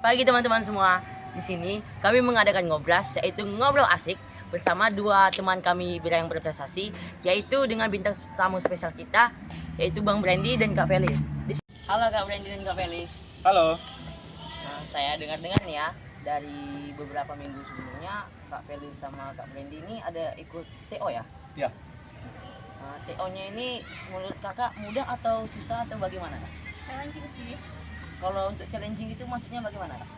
Pagi teman-teman semua. Di sini kami mengadakan ngobras, yaitu ngobrol asik bersama dua teman kami yang berprestasi, yaitu dengan bintang tamu spesial kita, yaitu Bang Brandy dan Kak Felis. Halo Kak Brandy dan Kak Felis. Halo. Nah, saya dengar-dengar nih ya, dari beberapa minggu sebelumnya Kak Felis sama Kak Brandy ini ada ikut TO ya? Ya. Nah, TO-nya ini menurut kakak mudah atau susah atau bagaimana Kak? Challenging sih. Kalau untuk challenging itu maksudnya bagaimana Kak?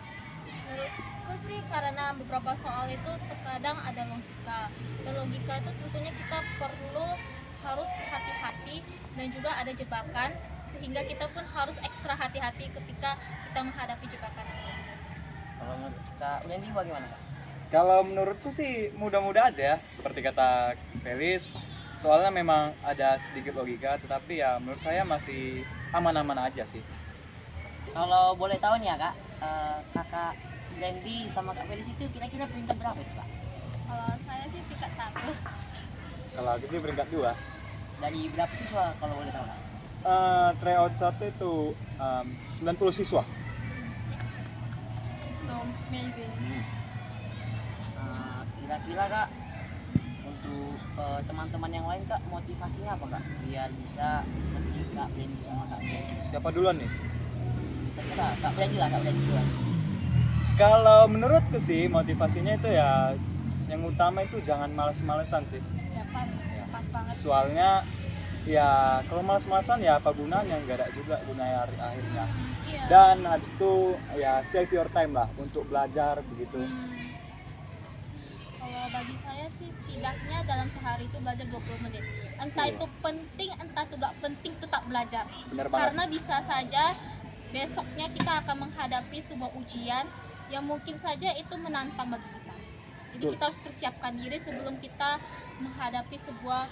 Menurutku sih karena beberapa soal itu terkadang ada logika. Dan logika itu tentunya kita perlu harus hati-hati dan juga ada jebakan, sehingga kita pun harus ekstra hati-hati ketika kita menghadapi jebakan itu. Kalau menurut Kak Brandy bagaimana Kak? Kalau menurutku sih mudah-mudah aja ya, seperti kata Felis. Soalnya memang ada sedikit logika, tetapi ya menurut saya masih aman-aman aja sih. Kalau boleh tahu nih ya Kak, Kakak Brandy sama Kak Felis itu kira-kira peringkat berapa itu Kak? Kalau saya sih peringkat 1. Kalau aku sih peringkat 2. Dari berapa siswa kalau boleh tahu Kak? Tryout 1 itu 90 siswa. So amazing. Kira-kira Kak, untuk teman-teman yang lain Kak, motivasinya apa Kak? Biar bisa seperti Kak Brandy sama Kak Felis. Siapa duluan nih? Terserah, Kak Brandy lah, Kak Brandy duluan. Kalau menurutku sih motivasinya itu ya yang utama itu jangan males-malesan sih. Ya pas banget. Soalnya ya kalau males-malesan ya apa gunanya, nggak ada juga gunanya akhirnya. Iya. Dan habis itu ya save your time lah untuk belajar begitu. Kalau bagi saya sih setidaknya dalam sehari itu belajar 20 menit. Entah itu penting, entah itu gak penting, tetap belajar. Bener banget. Karena bisa saja besoknya kita akan menghadapi sebuah ujian yang mungkin saja itu menantang bagi kita. Jadi Betul. kita harus persiapkan diri sebelum kita menghadapi sebuah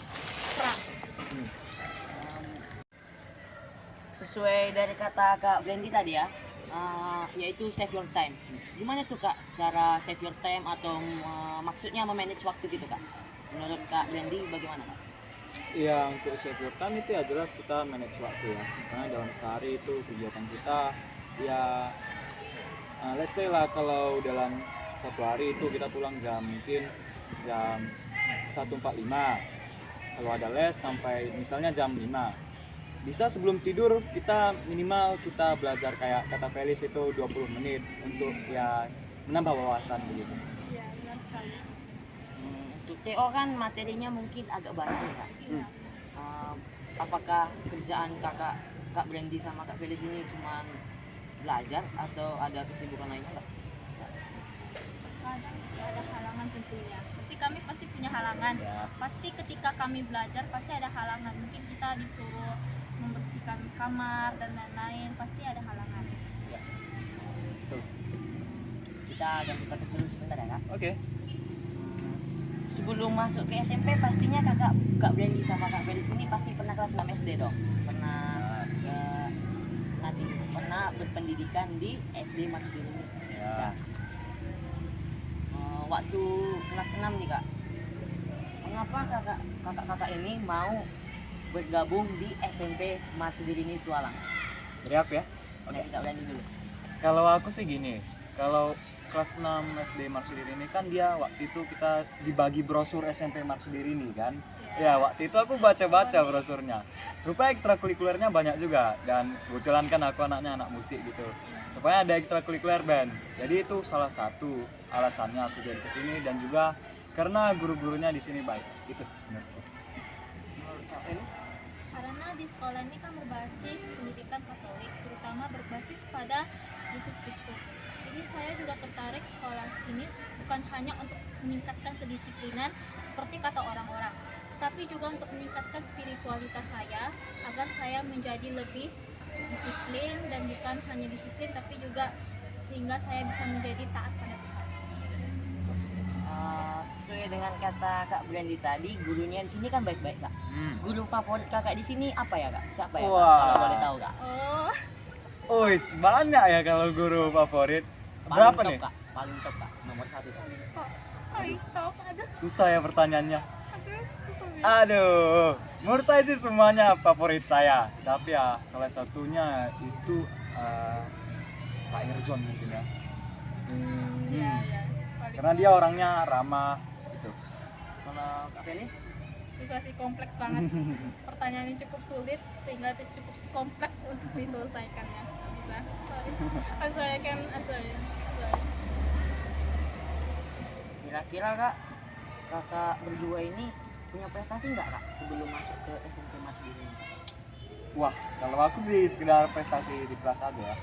perang. Sesuai dari kata Kak Brandy tadi ya, yaitu save your time. Gimana tuh Kak cara save your time atau maksudnya memanage waktu gitu Kak? Menurut Kak Brandy bagaimana Kak? Ya untuk save your time itu ya jelas kita manage waktu ya. Misalnya dalam sehari itu kegiatan kita ya let's say lah kalau dalam satu hari itu kita pulang mungkin jam 1.45, kalau ada les sampai misalnya jam 5. Bisa sebelum tidur kita minimal kita belajar kayak kata Felis itu 20 menit untuk ya menambah wawasan begitu. Iya, benar sekali. Untuk TO kan materinya mungkin agak banyak ya Kak. Iya. Apakah kerjaan Kak Brandy sama Kak Felis ini cuma belajar atau ada kesibukan lainnya Kak? Kadang sih ada halangan tentunya. Kami pasti punya halangan. Ya. Pasti ketika kami belajar pasti ada halangan. Mungkin kita disuruh membersihkan kamar dan lain-lain, pasti ada halangan. Ya. Betul. Kita ganti topik dulu sebentar ya Kak. Oke. Sebelum masuk ke SMP pastinya Kak Brandy sama Kak Felis ini pasti pernah kelas 6 SD dong. Pernah berpendidikan di SD Maksudin ini. Ya. Waktu kelas 6 nih Kak, mengapa kakak ini mau bergabung di SMP Marsudirini Tualang? Dari aku ya. Oke. Kak Brandy dulu. Kalau aku sih gini, kalau kelas 6 SD Marsudirini kan dia waktu itu kita dibagi brosur SMP Marsudirini kan. Ya waktu itu aku baca-baca brosurnya. Rupanya ekstrakurikulernya banyak juga, dan kebetulan kan aku anaknya anak musik gitu. Rupanya ada ekstrakurikuler band. Jadi itu salah satu alasannya aku jadi kesini, dan juga karena guru-gurunya di sini baik. Itu menurutku. Menurut Kak Felis? Karena di sekolah ini kan berbasis pendidikan Katolik, terutama berbasis pada Yesus Kristus. Jadi saya juga tertarik sekolah sini bukan hanya untuk meningkatkan kedisiplinan seperti kata orang-orang, tapi juga untuk meningkatkan spiritualitas saya agar saya menjadi lebih disiplin, dan bukan hanya disiplin tapi juga sehingga saya bisa menjadi taat pada Tuhan. Sesuai dengan kata Kak Brandy tadi, gurunya di sini kan baik-baik Kak. Guru favorit kakak di sini apa ya Kak? Siapa ya Kak? Wah. Kalau boleh tahu Kak. Ois, banyak ya kalau guru favorit. Paling Berapa top, nih? Kak? Paling top Kak, nomor 1 Kak. Susah ya pertanyaannya. Aduh, menurut saya sih semuanya favorit saya. Tapi ya salah satunya itu Pak Irjon mungkin ya. Ya ya. Paling Karena dia orangnya ramah gitu. Kalau Kak Felis? susah sih, kompleks banget. Pertanyaannya cukup sulit sehingga itu cukup kompleks untuk diselesaikannya. Bisa. Sorry. I'm sorry, I can answer you. Sorry. Kira-kira Kak, kakak berdua ini punya prestasi nggak Kak sebelum masuk ke SMP Maju ini? Wah, kalau aku sih sekedar prestasi di kelas aja ya.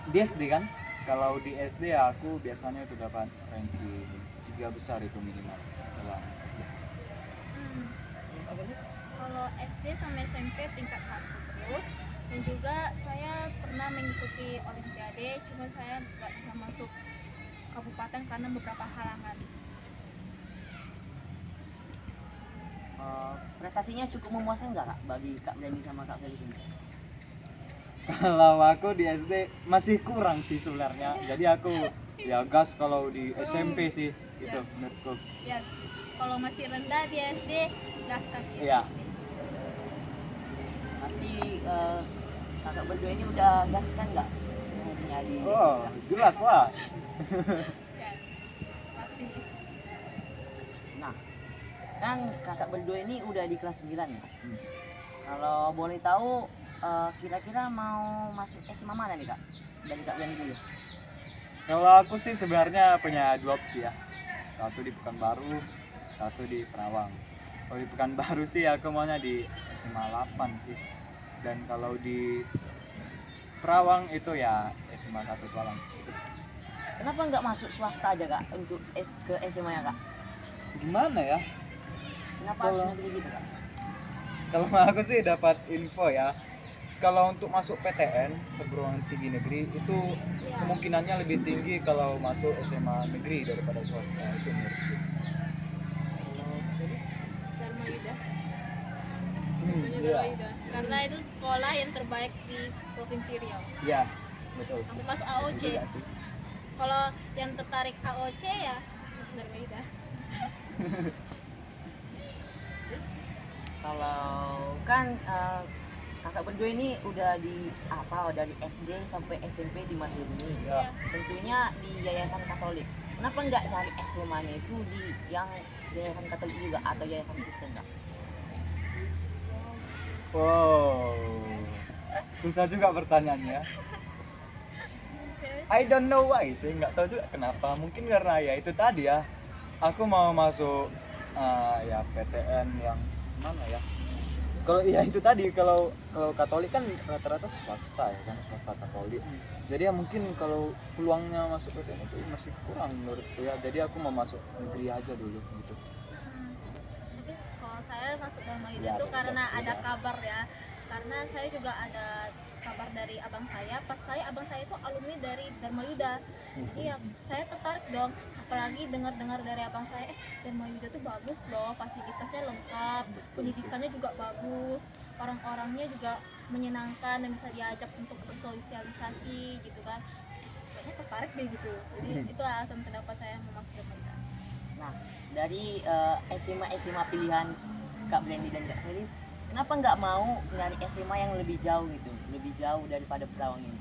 Di SD kan, kalau di SD ya aku biasanya itu dapat ranking 3 besar itu minimal dalam SD. Kak Felis? Kalau SD sama SMP tingkat 1 terus, dan juga saya pernah mengikuti olimpiade, cuma saya nggak bisa masuk kabupaten karena beberapa halangan. Prestasinya cukup memuaskan nggak Kak bagi Kak Brandy sama Kak Felis ini? Kalau aku di SD masih kurang sih sebenarnya. Jadi aku ya gas kalau di SMP sih gitu menurutku. Yes. Kalau masih rendah di SD, gaskan di Iya. SMP. Pasti kakak berdua ini udah gas kan nggak prestasinya di Oh, SMP? jelas lah. Yes. Pasti. Nah, kan kakak berdua ini udah di kelas 9 ya. Kalau boleh tahu kira-kira mau masuk SMA mana nih Kak? Dari Kak Brandy dulu. Kalau aku sih sebenarnya punya 2 opsi ya. Satu di Pekanbaru, satu di Perawang. Kalau di Pekanbaru sih aku maunya di SMA 8 sih. Dan kalau di Perawang itu ya SMA 1 Tualang. Kenapa nggak masuk swasta aja Kak untuk ke SMA ya Kak? Gimana ya? Kenapa Kalau- harus negeri gitu Kak? Kalau aku sih dapat info ya. Kalau untuk masuk PTN, perguruan tinggi negeri itu Ya. kemungkinannya lebih tinggi kalau masuk SMA negeri daripada swasta itu menurutku. Kalau Kak Felis? Dharma Yuda. Iya. Tentunya Dharma Yuda. Karena itu sekolah yang terbaik di Provinsi Riau. Iya, betul. Aku masuk AOC. Itu juga sih. Kalau yang tertarik AOC ya masuk Dharma Yuda. Kalau kan kakak berdua ini udah di apa dari SD sampai SMP di Madiun ini. Ya. Tentunya di Yayasan Katolik. Kenapa nggak cari SMA-nya itu di yang Yayasan Katolik juga atau Yayasan Kristen Kak? Wow, susah juga pertanyaannya. Oke. I don't know why sih, nggak tahu juga kenapa. Mungkin karena ya itu tadi ya, aku mau masuk ya PTN yang mana ya? Kalau ya itu tadi kalau Katolik kan rata-rata swasta ya kan, swasta Katolik. Jadi ya mungkin kalau peluangnya masuk PTN itu masih kurang menurutku ya. Jadi aku mau masuk negeri aja dulu gitu. Tapi kalau saya masuk Dharma Yuda Ya, itu beda, karena beda. ada kabar ya. Karena saya juga ada kabar dari abang saya. Pas kali abang saya itu alumni dari Dharma Yuda. Jadi ya saya tertarik dong. Apalagi dengar-dengar dari abang saya, Dharma Yuda tuh bagus loh, fasilitasnya lengkap, pendidikannya juga bagus, orang-orangnya juga menyenangkan dan bisa diajak untuk bersosialisasi gitu kan. Kayaknya tertarik deh gitu. Jadi itu alasan kenapa saya mau masuk Dharma Yuda. Nah, dari SMA pilihan Kak Brandy dan Kak Felis, kenapa nggak mau nyari SMA yang lebih jauh gitu, lebih jauh daripada Perawang ini?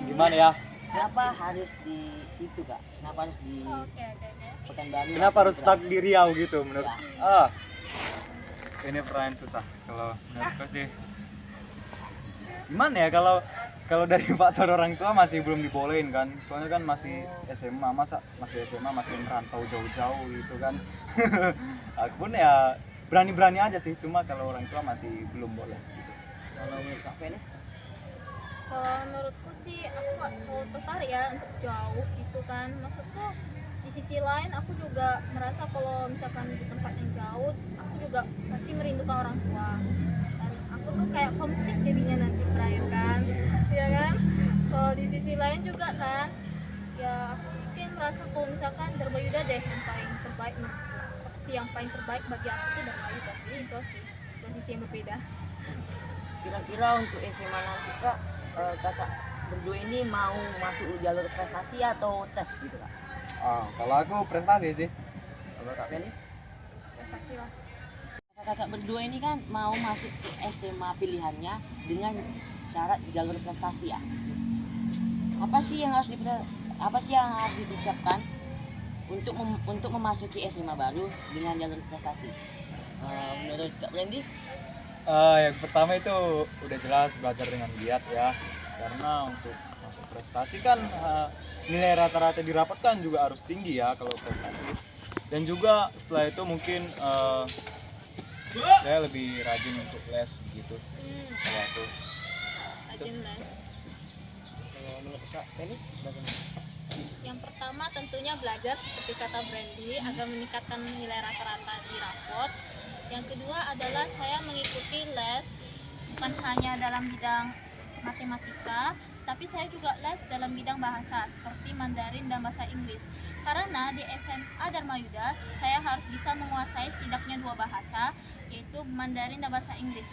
Gimana ya? Kenapa harus di situ Kak? Kenapa harus di Oke. Pekanbaru? Kenapa atau harus di stuck Perawang? di Riau gitu menurut? Ya. Ini pertanyaan susah kalau menurutku sih. Gimana ya kalau dari faktor orang tua masih belum dibolehin kan? Soalnya kan masih SMA, masih SMA masih merantau jauh-jauh gitu kan. Aku pun ya berani-berani aja sih, cuma kalau orang tua masih belum boleh gitu. Kalau menurut Kak Felis? Kalau menurutku sih aku nggak terlalu tertarik ya untuk jauh gitu kan. Maksudku di sisi lain aku juga merasa kalau misalkan di tempat yang jauh aku juga pasti merindukan orang tua. Dan aku tuh kayak homesick jadinya nanti berakhir kan, ya kan. Kalau di sisi lain juga kan, ya aku mungkin merasa kalau misalkan Dharma Yuda deh yang paling terbaik menurutku. Opsi yang paling terbaik bagi aku tuh Dharma Yuda. Jadi itu sih dua sisi yang berbeda. Kira-kira untuk SMA nanti Kak, kakak berdua ini mau masuk jalur prestasi atau tes gitu Kak? Kalau aku prestasi sih. Kalau Kak Felis? Prestasi lah. Kakak berdua ini kan mau masuk ke SMA pilihannya dengan syarat jalur prestasi ya. apa sih yang harus dipersiapkan untuk memasuki SMA baru dengan jalur prestasi? Menurut Kak Brandy? Yang pertama itu udah jelas belajar dengan giat ya, karena untuk masuk prestasi kan nilai rata-rata di rapot kan juga harus tinggi ya kalau prestasi. Dan juga setelah itu mungkin saya lebih rajin untuk les begitu kalau aku. Rajin les. Kalau menurut Kak Felis bagaimana? Yang pertama tentunya belajar seperti kata Brandy agar meningkatkan nilai rata-rata di rapot. Yang kedua adalah saya mengikuti les bukan hanya dalam bidang matematika, tapi saya juga les dalam bidang bahasa seperti Mandarin dan bahasa Inggris. Karena di SMA Dharma Yuda saya harus bisa menguasai setidaknya 2 bahasa, yaitu Mandarin dan bahasa Inggris.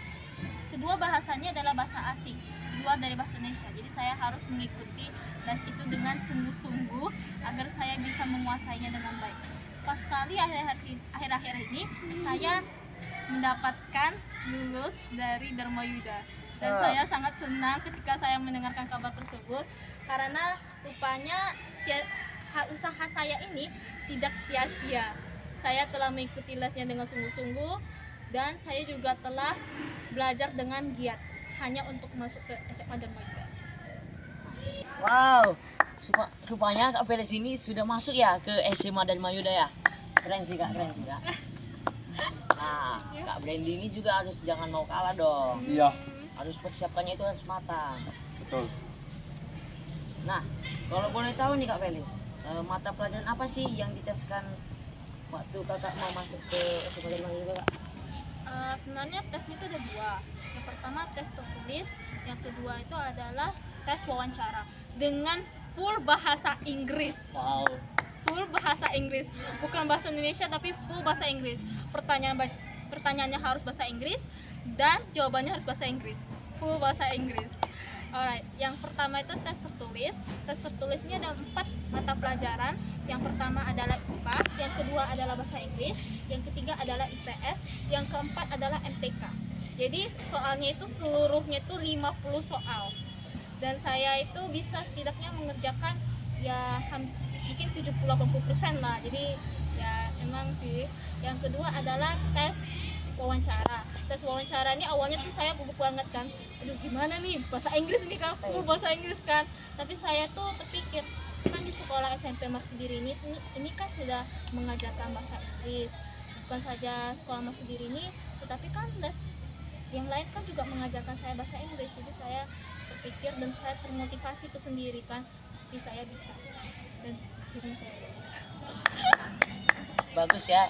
Kedua bahasanya adalah bahasa asing di luar dari bahasa Indonesia. Jadi saya harus mengikuti les itu dengan sungguh-sungguh agar saya bisa menguasainya dengan baik. Pas sekali akhir-akhir ini saya mendapatkan lulus dari Dharma Yuda dan saya sangat senang ketika saya mendengarkan kabar tersebut karena rupanya usaha saya ini tidak sia-sia. Saya telah mengikuti lesnya dengan sungguh-sungguh dan saya juga telah belajar dengan giat hanya untuk masuk ke SMA Dharma Yuda. Wow, rupanya Kak Felis ini sudah masuk ya ke SMA Dharma Yuda ya. Keren sih Kak. Nah, Kak Brandy ini juga harus jangan mau kalah dong. Iya, Harus persiapkannya itu harus matang. betul. Nah, kalau boleh tahu nih Kak Felis, mata pelajaran apa sih yang diteskan waktu kakak mau masuk ke SMA Dharma Yuda Kak? Sebenarnya tesnya itu ada 2. Yang pertama tes tertulis, yang kedua itu adalah tes wawancara dengan full bahasa Inggris. Wow. Full bahasa Inggris, bukan bahasa Indonesia tapi full bahasa Inggris. Pertanyaannya harus bahasa Inggris dan jawabannya harus bahasa Inggris, full bahasa Inggris. Alright, yang pertama itu tes tertulis. Tes tertulis ini ada 4 mata pelajaran. Yang pertama adalah IPA, yang kedua adalah bahasa Inggris, yang ketiga adalah IPS, yang keempat adalah MTK. Jadi soalnya itu seluruhnya itu 50 soal. Dan saya itu bisa setidaknya mengerjakan ya mungkin 70-80% lah. Jadi ya emang sih. Yang kedua adalah tes wawancara. Tes wawancara ini awalnya tuh saya gugup banget kan. Aduh gimana nih bahasa Inggris nih kan, bahasa Inggris kan. Tapi saya tuh terpikir kan di sekolah SMP Mas Sendiri ini kan sudah mengajarkan bahasa Inggris. Bukan saja sekolah Mas Sendiri ini, tetapi kan les yang lain kan juga mengajarkan saya bahasa Inggris. Jadi saya berpikir dan saya termotivasi itu sendiri kan, pasti saya bisa. Dan akhirnya saya bisa. Bagus ya,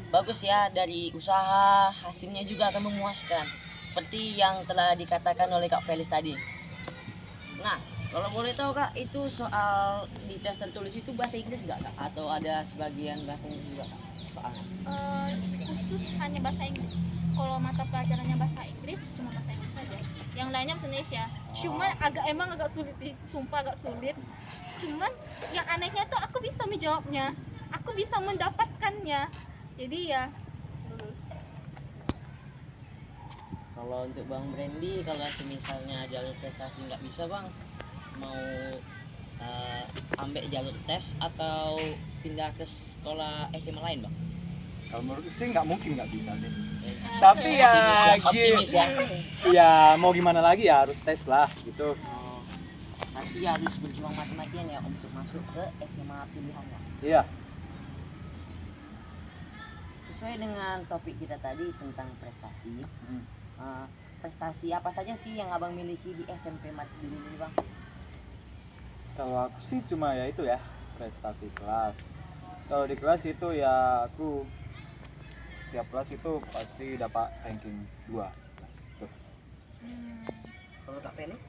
bagus ya, dari usaha hasilnya juga akan memuaskan seperti yang telah dikatakan oleh Kak Felis tadi. Nah, kalau boleh tahu Kak, itu soal di tes tertulis itu bahasa Inggris nggak Kak? Atau ada sebagian bahasa Inggris juga Kak soalnya? Khusus hanya bahasa Inggris. Kalau mata pelajarannya bahasa Inggris cuma bahasa Inggris saja. Yang lainnya bahasa Indonesia. Cuman agak sulit sih, sumpah agak sulit. Cuman yang anehnya tuh aku bisa menjawabnya, aku bisa mendapatkannya. Jadi ya lulus. Kalau untuk Bang Brandy, kalau misalnya jalur prestasi nggak bisa Bang, mau ambil jalur tes atau pindah ke sekolah SMA lain Bang? Kalau menurut sih nggak mungkin nggak bisa sih. Tapi Tapi ya, Optimis ya. ya mau gimana lagi ya harus tes lah gitu. Pasti harus berjuang mati-matian ya untuk masuk ke SMA pilihannya. Iya. Sesuai dengan topik kita tadi tentang prestasi, prestasi apa saja sih yang abang miliki di SMP Mat Sendiri ini Bang? Kalau aku sih cuma ya itu ya prestasi kelas. Kalau di kelas itu ya aku setiap kelas itu pasti dapat ranking 2 gitu. Kalau Kak Felis?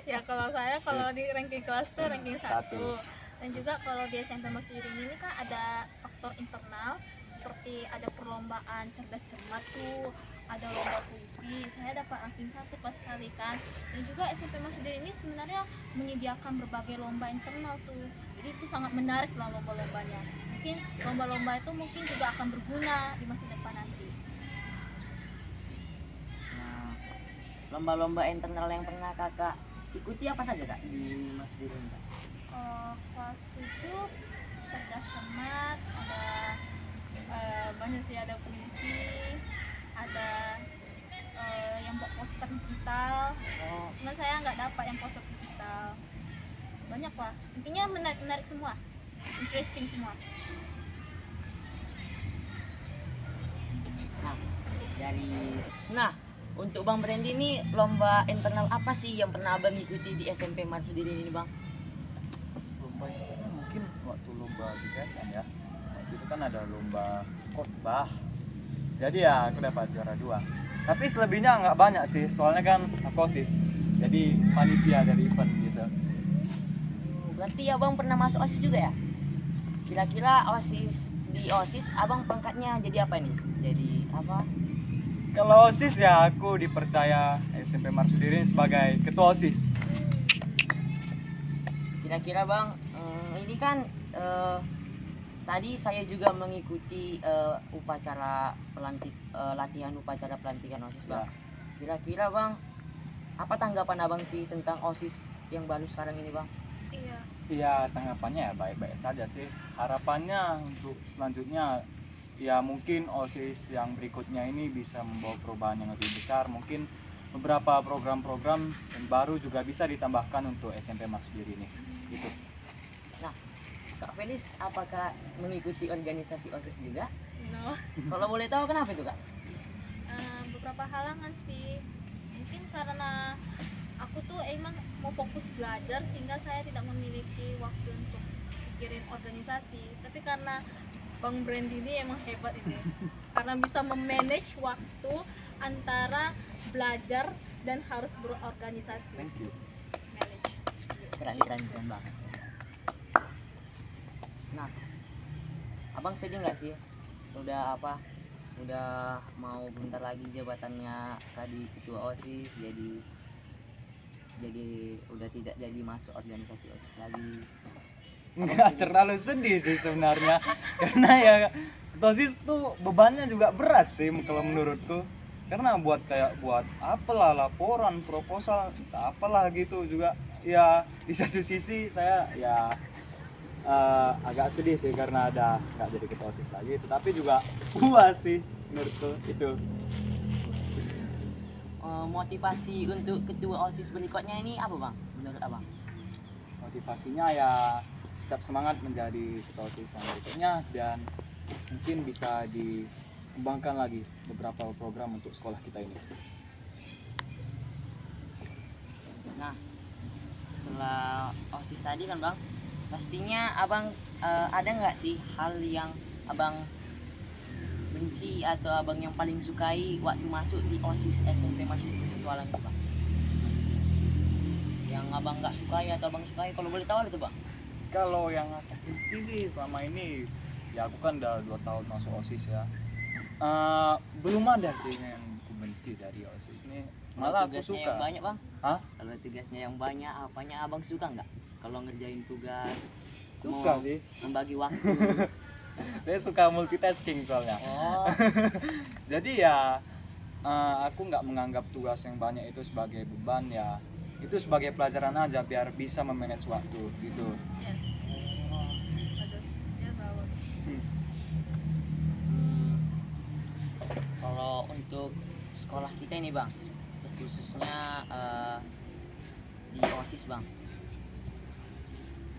Ya kalau saya di ranking kelas tuh ranking 1. Satu. Dan juga kalau di SMP Mas Sendiri ini kan ada faktor internal seperti ada perlombaan cerdas cermat tuh, ada lomba puisi. Saya dapat ranking 1 pas sekali kan. Dan juga SMP Mas Sendiri ini sebenarnya menyediakan berbagai lomba internal tuh. Jadi itu sangat menarik lah lomba-lombanya. Mungkin lomba-lomba itu mungkin juga akan berguna di masa depan nanti. Nah, lomba-lomba internal yang pernah kakak ikuti apa saja kak di Mas Dirun kak? Kelas 7 cerdas cermat, ada banyak sih, ada puisi, ada yang buat poster digital. Oh, Cuma saya nggak dapat yang poster digital. Banyak lah, intinya menarik semua, interesting semua. nah nah untuk Bang Brandy ini lomba internal apa sih yang pernah abang ikuti di SMP Marsudirin ini bang? Lomba itu mungkin waktu lomba di PSN ya, waktu itu kan ada lomba khotbah, jadi ya aku dapat juara 2, tapi selebihnya nggak banyak sih, soalnya kan aku OSIS, jadi panitia dari event gitu. Berarti abang pernah masuk OSIS juga ya? Kira-kira di OSIS abang pangkatnya jadi apa nih? Jadi apa? Kalau OSIS ya aku dipercaya SMP Marsudirin sebagai ketua OSIS. Kira-kira bang, ini kan tadi saya juga mengikuti latihan upacara pelantikan OSIS bang. Ya. Kira-kira bang, apa tanggapan abang sih tentang OSIS yang baru sekarang ini bang? Iya. Iya, tanggapannya ya baik-baik saja sih. Harapannya untuk selanjutnya ya mungkin OSIS yang berikutnya ini bisa membawa perubahan yang lebih besar. Mungkin beberapa program-program yang baru juga bisa ditambahkan untuk SMP Marsudiri ini. Gitu. Nah, Kak Felis apakah mengikuti organisasi OSIS juga? No. Kalau boleh tahu kenapa itu kak? Beberapa halangan sih, mungkin karena aku tuh emang mau fokus belajar sehingga saya tidak memiliki waktu untuk pikirin organisasi. Tapi karena Bang Brandy ini emang hebat ini, karena bisa memanage waktu antara belajar dan harus berorganisasi. Thank you. Manage. Keren banget. Nah, abang sedih nggak sih? Udah mau bentar lagi jabatannya tadi ketua OSIS jadi udah tidak jadi masuk organisasi OSIS lagi. Nggak terlalu sedih sih sebenarnya, karena ya OSIS tuh bebannya juga berat sih kalau menurutku, karena buat apalah laporan proposal apalah gitu juga ya. Di satu sisi saya ya agak sedih sih karena nggak jadi ketua OSIS lagi, tetapi juga puas sih menurutku itu. Motivasi untuk ketua OSIS berikutnya ini apa bang? Menurut abang? Motivasinya ya tetap semangat menjadi ketua OSIS yang berikutnya, dan mungkin bisa dikembangkan lagi beberapa program untuk sekolah kita ini. Nah, setelah OSIS tadi kan bang, pastinya abang ada nggak sih hal yang abang benci atau abang yang paling sukai waktu masuk di OSIS SMP Masyarakat Tualang itu bang? Yang abang nggak sukai atau abang sukai, kalau boleh tahu itu bang? Kalau yang aku benci sih selama ini, ya aku kan udah 2 tahun masuk OSIS ya, belum ada sih yang aku benci dari OSIS nih, malah aku Tugasnya suka. yang banyak bang? Hah? Kalau tugasnya yang banyak, apanya abang suka nggak? Kalau ngerjain tugas, Suka mau sih. membagi waktu. Saya suka multitasking soalnya. Oh, Jadi ya aku nggak menganggap tugas yang banyak itu sebagai beban ya, itu sebagai pelajaran aja biar bisa memanage waktu gitu. Yes. Bagus. Ya, bagus. kalau untuk sekolah kita ini bang, khususnya di OSIS bang,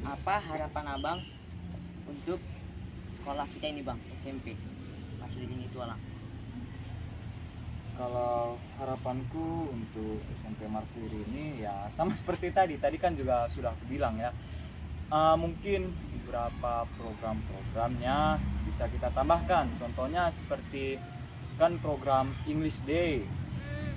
apa harapan abang untuk sekolah kita ini bang, SMP Masyarakat Tualang? Kalau harapanku untuk SMP Marsudi ini ya sama seperti tadi kan juga sudah aku bilang ya, mungkin beberapa program-programnya bisa kita tambahkan, contohnya seperti kan program English Day.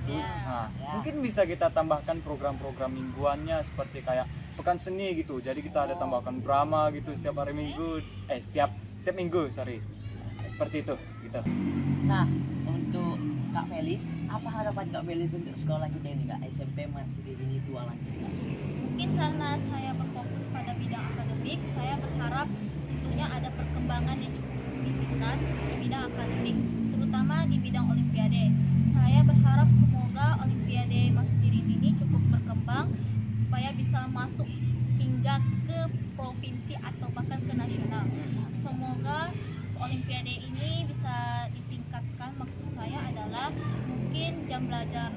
Ya. Nah, Ya. mungkin bisa kita tambahkan program-program mingguannya seperti kayak pekan seni gitu. Jadi kita ada tambahkan drama gitu setiap hari minggu, setiap minggu, sorry. Seperti itu, gitu. Nah, untuk Kak Felis, apa harapan Kak Felis untuk sekolah kita ini kak, SMP Masyarakat Tualang? Mungkin karena saya berfokus pada bidang akademik, saya berharap tentunya ada perkembangan yang cukup signifikan di bidang akademik, terutama di bidang olimpiade. Saya berharap semoga olimpiade bisa masuk hingga ke provinsi atau bahkan ke nasional. Semoga Olimpiade ini bisa ditingkatkan. Maksud saya adalah mungkin jam belajar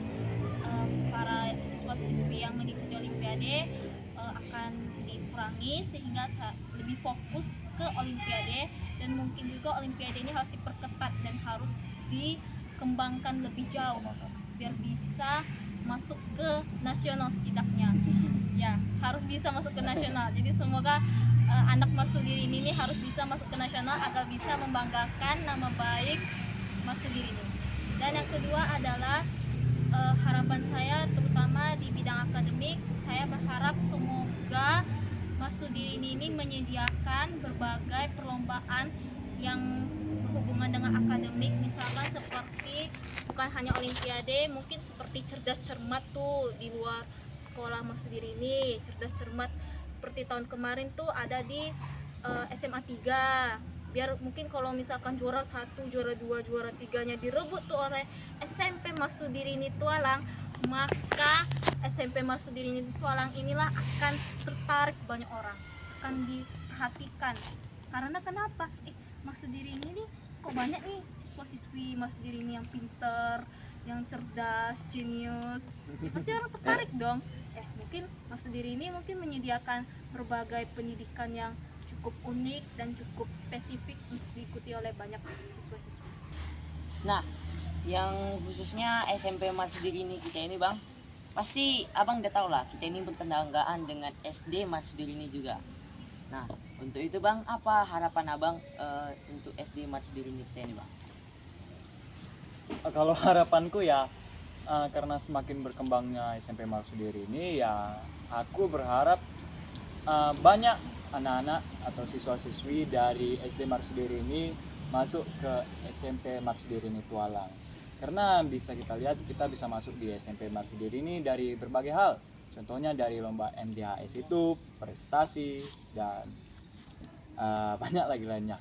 para siswa-siswi yang mengikuti Olimpiade akan dikurangi sehingga lebih fokus ke Olimpiade, dan mungkin juga Olimpiade ini harus diperketat dan harus dikembangkan lebih jauh biar bisa masuk ke nasional setidaknya. Ya, harus bisa masuk ke nasional. Jadi semoga anak Marsudiri ini harus bisa masuk ke nasional agar bisa membanggakan nama baik Marsudiri ini. Dan yang kedua adalah harapan saya terutama di bidang akademik, saya berharap semoga Marsudiri ini menyediakan berbagai perlombaan yang berhubungan dengan akademik, misalkan seperti bukan hanya Olimpiade, mungkin seperti cerdas cermat tuh di luar sekolah Marsudiri ini. Cerdas cermat seperti tahun kemarin tuh ada di SMA 3, biar mungkin kalau misalkan juara 1, juara 2, juara 3-nya direbut tuh oleh SMP Marsudiri ini Tualang, maka SMP Marsudiri ini Tualang inilah akan tertarik banyak orang, akan diperhatikan. Karena kenapa? Marsudiri ini nih kok banyak nih siswa-siswi Marsudiri ini yang pinter, yang cerdas, jenius. Ya, pasti orang tertarik dong. Mungkin Marsudiri ini mungkin menyediakan berbagai pendidikan yang cukup unik dan cukup spesifik untuk diikuti oleh banyak siswa-siswi. Nah, yang khususnya SMP Marsudiri ini kita ini Bang, pasti Abang udah tahu lah kita ini bertetanggaan dengan SD Marsudiri ini juga. Nah, untuk itu Bang, apa harapan Abang untuk SD Marsudiri ini kita ini Bang? Kalau harapanku ya, karena semakin berkembangnya SMP Marsudiri ini ya, aku berharap banyak anak-anak atau siswa-siswi dari SD Marsudiri ini masuk ke SMP Marsudiri ini Tualang. Karena bisa kita lihat, kita bisa masuk di SMP Marsudiri ini dari berbagai hal. Contohnya dari lomba MTHS itu, prestasi, dan banyak lagi lainnya.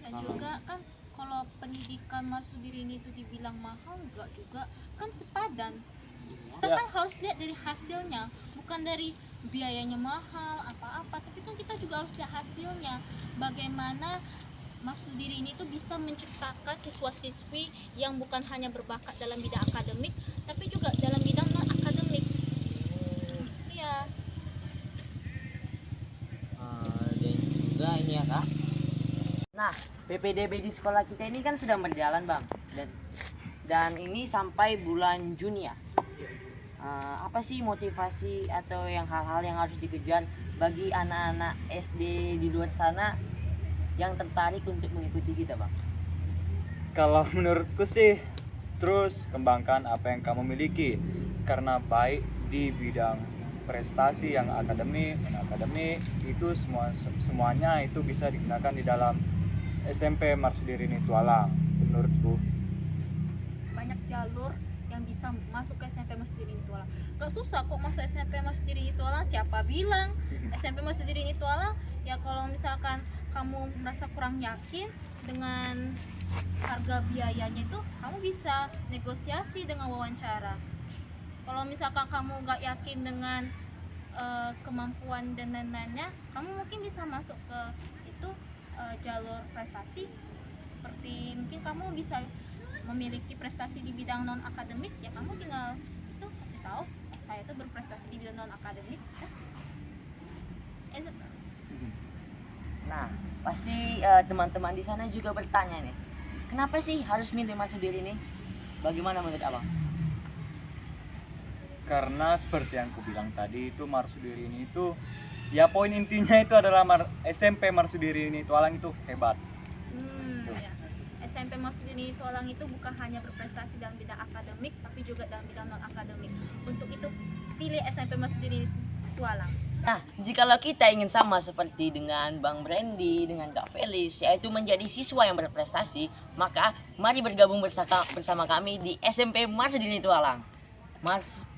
Dan juga kan kalau pendidikan Marsudiri ini tuh dibilang mahal, enggak juga, kan sepadan. Kita kan harus lihat dari hasilnya, bukan dari biayanya mahal apa-apa, tapi kan kita juga harus lihat hasilnya. Bagaimana Marsudiri ini tuh bisa menciptakan siswa-siswi yang bukan hanya berbakat dalam bidang akademik, tapi juga dalam bidang non akademik. Iya. Dan juga ini ya Kak. Nah, PPDB di sekolah kita ini kan sedang berjalan Bang, dan ini sampai bulan Juni ya. Apa sih motivasi atau yang hal-hal yang harus dikejar bagi anak-anak SD di luar sana yang tertarik untuk mengikuti kita Bang? Kalau menurutku sih, terus kembangkan apa yang kamu miliki, karena baik di bidang prestasi yang akademik, non-akademik, itu semuanya itu bisa digunakan di dalam SMP Marsudiri ini Tualang. Menurutku Banyak jalur yang bisa masuk ke SMP Marsudiri Tualang. Gak susah kok masuk SMP Marsudiri Tualang. Siapa bilang SMP Marsudiri Tualang? Ya kalau misalkan kamu merasa kurang yakin dengan harga biayanya itu, kamu bisa negosiasi dengan wawancara. Kalau misalkan kamu nggak yakin dengan kemampuan dan lain-lainnya, kamu mungkin bisa masuk ke itu jalur prestasi. Seperti mungkin kamu bisa memiliki prestasi di bidang non akademik, ya kamu tinggal itu kasih tahu saya tuh berprestasi di bidang non akademik ya. Nah, pasti teman-teman di sana juga bertanya nih, kenapa sih harus milih Marsudiri ini? Bagaimana menurut Abang? karena seperti yang aku bilang tadi, itu Marsudiri ini itu ya, poin intinya itu adalah SMP Marsudiri ini Tualang itu hebat. Ya. SMP Marsudiri Tualang itu bukan hanya berprestasi dalam bidang akademik, tapi juga dalam bidang non akademik. Untuk itu pilih SMP Marsudiri Tualang. Nah, jikalau kita ingin sama seperti dengan Bang Brandy, dengan Kak Felis, yaitu menjadi siswa yang berprestasi, maka mari bergabung bersama kami di SMP Marsudiri Tualang.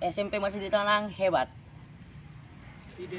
SMP Marsudiri Tualang hebat. Ide